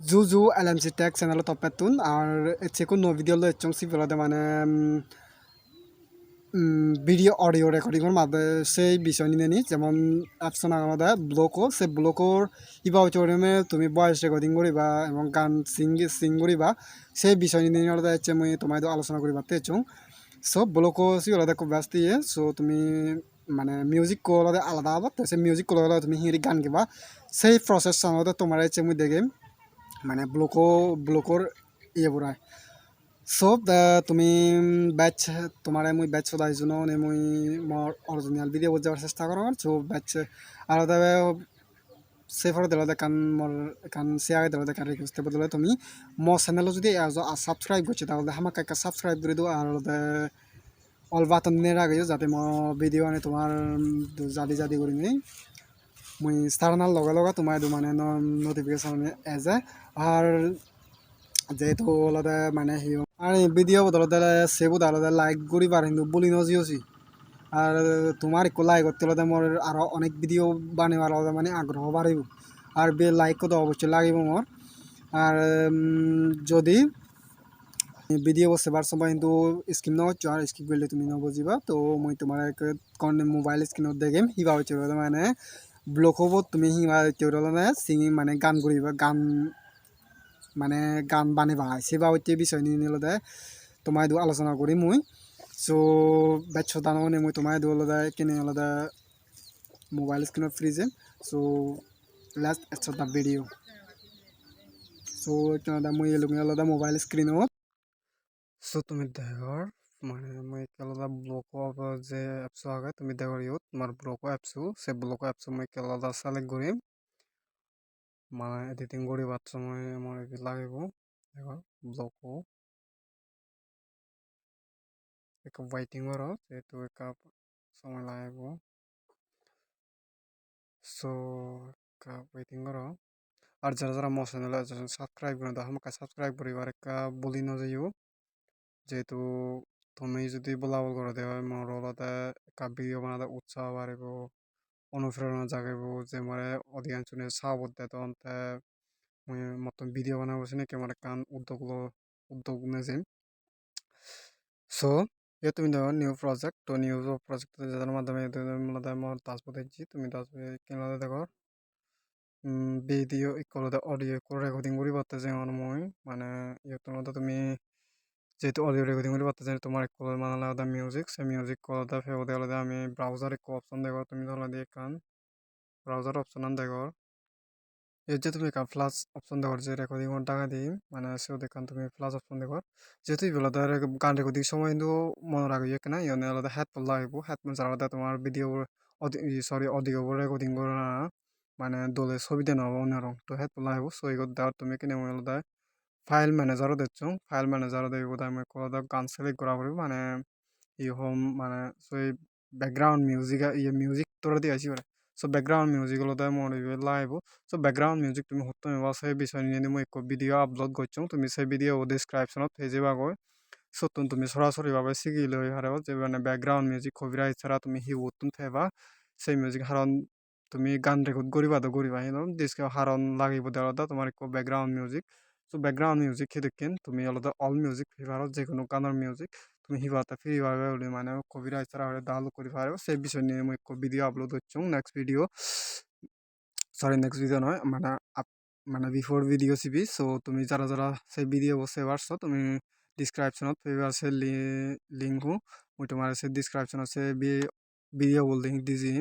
Juju LMC Tech channel topetun ar etchekun no video lo etchong si pelade মানে video audio রেকর্ডিংয়ের মাধ্যমে সেই বিষয় নিয়ে নিই যেমন অপশন আমাদের ব্লকও সেই ব্লকর ইবা অডিটোরিয়ামে তুমি ভয়েস রেকর্ডিং করিবা এবং গান সিং করিবা সেই বিষয় নিয়ে আলাদা হচ্ছে মুই তোমায় আলোচনা করিবা তেচুং সো ব্লকও সি আলাদা খুব ব্যস্ত ইয়ে সো তুমি মানে মিউজিক কো আলাদা আলাদা আবার সেই মিউজিক কো আলাদা তুমি হিঁড়ি গান গেবা সেই প্রসেস আমাদের তোমার হচ্ছে মুই দেখে মানে ব্লকর ইয়ে বুড়ায় So, তুমি ব্যাচ তোমারে মুই ব্যাচ সদাই জন্য নে মুই মোর অরিজিনাল ভিডিও বুঝাবার চেষ্টা করো সো ব্যাচ আলাদা সেফারে দিলে দেখান মোর এখান শেয়ারে দিলে দেখান রিকোয়েস্ট বদলে তুমি মো চ্যানেল যদি সাবস্ক্রাইব করছে তাহলে আমাকে একটা সাবস্ক্রাইব করে দিও আর অল বাটন নিয়ে রাখিও যাতে মো ভিডিও আনে তোমার জাদি জাদি করে নেই মুই স্টারনার লগে লগে তোমার মানে নোটিফিকেশন এজে আর যেহেতু আলাদা মানে হিও আর ভিডিও বদলতে সেবুত আলাদা লাইক করি পার কিন্তু বলি নজিওছি আর তোমার একটু লাইক করতে হলে মোর আরও অনেক ভিডিও বানাবার আলাদা মানে আগ্রহ বাড়িব আর লাইক তো অবশ্যই লাগিব মোর আর যদি ভিডিও বসেবার সময় কিন্তু স্ক্রিন নচ্ছ আর স্ক্রিন করলে তুমি নবুঝিবা তো মই তোমার মোবাইল স্ক্রিনত দেখিম হিবা হচ্ছে মানে ব্লক হব তুমি হিবা মানে সিঙ্গিং মানে গান করিবা গান মানে গান বানাবা সেবা হচ্ছে বিষয় নিয়ে নিলে তোমায় দু আলোচনা করি মুই সো ব্যাচ দানো নে মুই তোমায় দু আলাদা কিনে আলাদা মোবাইল স্ক্রিন ফ্রিজে so last এটস the video so আলাদা মুই এলুমি আলাদা মোবাইল স্ক্রিনত সো তুমি দেখর মানে মুই আলাদা ব্লক যে অ্যাপস আগে তুমি দেখর ইউত তোমার ব্লক অ্যাপস সে ব্লক অ্যাপস মুই আলাদা সিলেক্ট করিম মানে এডিটিং করিবার সময় আমার লাগিব দেখর ব্লক एक वेटिंग करो যেহেতু এক সময় লাগবে সো ওয়েটিং করো আর যারা যারা আমার চ্যানেলে সাবস্ক্রাইব করে দাও আমাকে সাবস্ক্রাইব করিবার একটা বলি ন যাইও যেহেতু তুমি যদি বলাবল করে দেওয়া হয় মোর হলতে একটা ভিডিও বানাতে উৎসাহ বাড়িব অনুপ্রেরণা জাগাইব যে মানে অডিয়েন্স শুনে সাপোর্ট দেয় তখন মুই মতন ভিডিও বানাবো নাকি আমার কান উদ্যোগ নেছিম সো ये তুমি দেখো নিউ প্রজেক্ট তো নিউ প্রজেক্ট যাদের মাধ্যমে মূলত আমার তাজপুর দেখছি তুমি তাজপুর কেনাতে দেখো ভিডিও ইকুয়ালতে অডিও ইকুয়াল রেকর্ডিং করি পারতেছে আমার মই মানে ইয়ের মধ্যে তুমি যেহেতু অডিও রেকর্ডিং করি পারতেছে তোমার ইকুয়াল মানে আলাদা মিউজিক সেই মিউজিক কলতে ফেরত আলাদা আমি ব্রাউজার একটু অপশন দেখো তুমি ধরো দিয়ে কান ব্রাউজার অপশন দেখো এর যে তুমি এখান প্লাস অপশন দেখো যে রেকর্ডিং ওর টাকা দিই মানে সেও দেখান তুমি প্লাস অপশন দেখো যেহেতু এগুলো তার গান রেকর্ডিং সময় কিন্তু মনে রাখবে কেনা ইয়ে আলাদা হেডফোন লাগবে হেডফোন ছাড়া তোমার ভিডিও সরি অডিও রেকর্ডিং করে না মানে দলে ছবি দেন হবে অন্যরকম তো হেডফোন লাগবে সো এগুলো দেওয়ার তুমি কিনে আলাদা ফাইল ম্যানেজারও দিচ্ছ ফাইল ম্যানেজারও দেখবো আমি কোথাও গান সিলেক্ট করা পড়বে মানে ই হোম মানে সো এই ব্যাকগ্রাউন্ড মিউজিক ইয়ে মিউজিক তোরা দিয়ে আসি সো ব্যাকগ্রাউন্ড মিউজিক হলো তাই মনে লাইভ সো ব্যাকগ্রাউন্ড মিউজিক তুমি হতো সেই বিষয় নিয়ে মই এক ভিডিও আপলোড করছো তুমি সেই ভিডিও ডিসক্রিপশনত পেয়ে যাবা গৈ সো তুমি সরাসরিভাবে শিখি লৈ হারাও যে মানে ব্যাকগ্রাউন্ড মিউজিক কপিরাইট ছাড়া তুমি হি উত্তম থেবা সেই মিউজিক হারন তুমি গান রেকর্ড করিবা তো করিবা ডিসকে হারন লাগিব দেওয়া তোমার এক background music so background music দেখেন তুমি আলাদা অল মিউজিক ফিভারত যে কোনো গানের মিউজিক তুমি হিবাতে ফ্রিভাবে মানে কপিরাইট ছাড়া হলে ডাউনলোড করি পারো সেই বিষয় নিয়ে মই এক ভিডিও আপলোড করছো next video sorry next video নয় মানে মানে বিফোর ভিডিও চিবি সো তুমি যারা যারা সেই ভিডিও বসে পারছো তুমি ডিসক্রিপশনত পেবা আছে লিঙ্ক মই তোমার আছে ডিসক্রিপশন আছে ভিডিও বল লিঙ্ক দিছি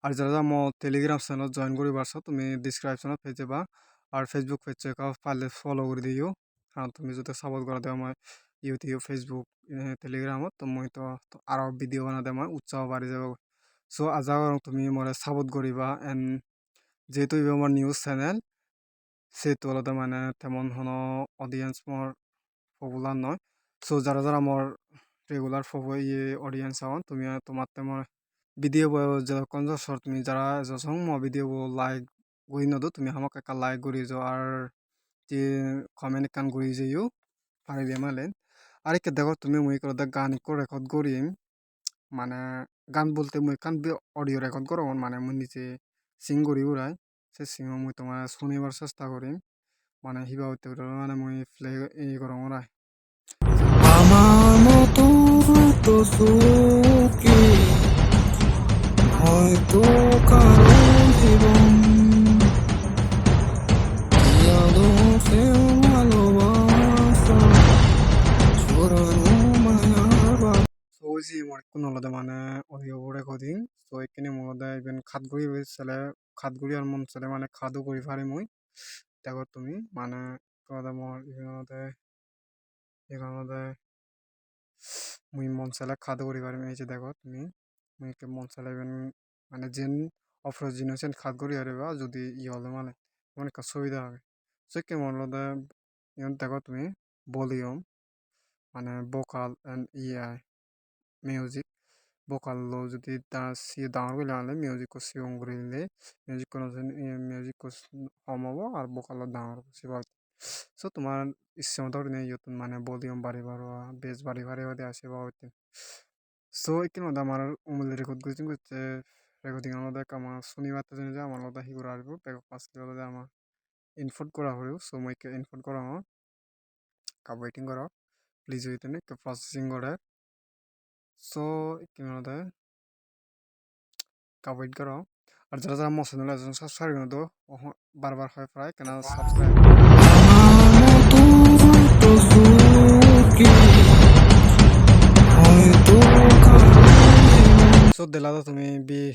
আর যারা যারা মো টেলিগ্রাম চ্যানেল জয়েন করি পারছো তুমি ডিসক্রিপশনত পেয়ে যাবা আর ফেসবুক পেজ পারলে ফলো করে দিও কারণ তুমি যদি সাপোর্ট করা দেওয়া মই ইউটিউব ফেসবুক টেলিগ্রামত তো মই তো আরও ভিডিও বানাতে মই উৎসাহ বাড়ি যাব সো আজা তুমি মরে সাপোর্ট করিবা এন্ড যেহেতু আমার নিউজ চ্যানেল সেহেতু আলাদা মানে তেমন কোনো অডিয়েন্স মোর পপুলার নয় সো যারা যারা মোর রেগুলার ইয়ে অডিয়েন্স হন তুমি তোমার তেমন ভিডিও যখন শর্ট তুমি যারা যখন মো ভিডিও লাইক গই নদো তুমি আমাকে একটা লাইক করি যাও আর যে কমেন্ট কান করি যাইও পারিবে মালে আরেকটা দেখো তুমি মুই করে গান রেকর্ড করি মানে গান বলতে মুই কান অডিও রেকর্ড করো মানে মুই নিজে সিং করি উড়াই সেই সিং মুই তোমার শুনিবার চেষ্টা করিম মানে হিবা হইতে মানে মুই প্লে করম ওরা আমার মতো এত সুখী হয়তো কারো জীবন আদর্শেও ভালোবাসা ছড়ানো মায়ার সো ওই যে আমার কোন আলাদা মানে অডিও বোর্ডে কদিন সো এখানে মূলত ইভেন খাতগুড়ি ছেলে খাতগুড়ি আর মন ছেলে মানে খাদু করি পারি মুই দেখো তুমি মানে তোমাদের মোর এখানে মুই মন চাইলে খাদু করি পারিম এই যে দেখো তুমি মুই মন চাইলে ইভেন মানে যেন অফরোজ জিনিস খাদ করি পারিবা যদি হলে মানে অনেক সুবিধা হবে সে কেমন হলে দেখো তুমি ভলিউম মানে ভোকাল এন্ড মিউজিক ভোকাল লো যদি সি ডাঙর করে আনলে মিউজিক কো সিয়ং করে নিলে মিউজিক কো কম হবো আর ভোকাল ডাঙর সিবা সো তোমার ইচ্ছে মতো করে ইয়তুন মানে ভলিউম বাড়ি বাড়া বেস বাড়ি বাড়ি আসিবা হইতে সো এখানে মধ্যে আমার উমুল রেকর্ডিং আমাদের আমার শনিবার তো জেনে যায় আমার মধ্যে হিগুলো আসবো ব্যাক আসলে হলে আমার ইনপুট করা হলো সো মই ইনপুট করা আমার কাপ ওয়েটিং করা প্লিজ হইতে নে প্রসেসিং করে সো এখানে মধ্যে কাপ ওয়েট করা আর যারা যারা মশলা নিলে সাবস্ক্রাইব করে দো বারবার হয় প্রায় কেন সাবস্ক্রাইব মতো এত সুখী হয়তো কারো সো দিলা তো তুমি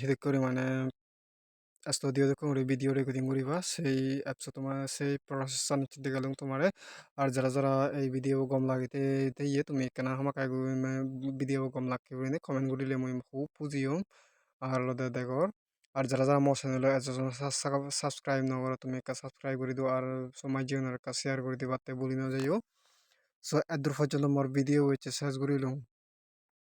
হেদিক করে মানে স্টুডিও করে ভিডিও রেকর্ডিং করিবা সেই অ্যাপস তোমার সেই প্রসেস নিতে গেলাম তোমারে আর যারা যারা এই ভিডিও গম লাগিতে ইয়ে তুমি কেন আমাকে ভিডিও গম লাগতে বলে কমেন্ট করিলে মই খুব পুজিও আর লদে দেখো আর যারা যারা মোর চ্যানেল এজন সাবস্ক্রাইব না করো তুমি একটা সাবস্ক্রাইব করে দিও আর সময় জীবনের একটা শেয়ার করে দিবা তে বলি না যাইও সো এত দূর পর্যন্ত মোর ভিডিও হইছে শেষ করিলাম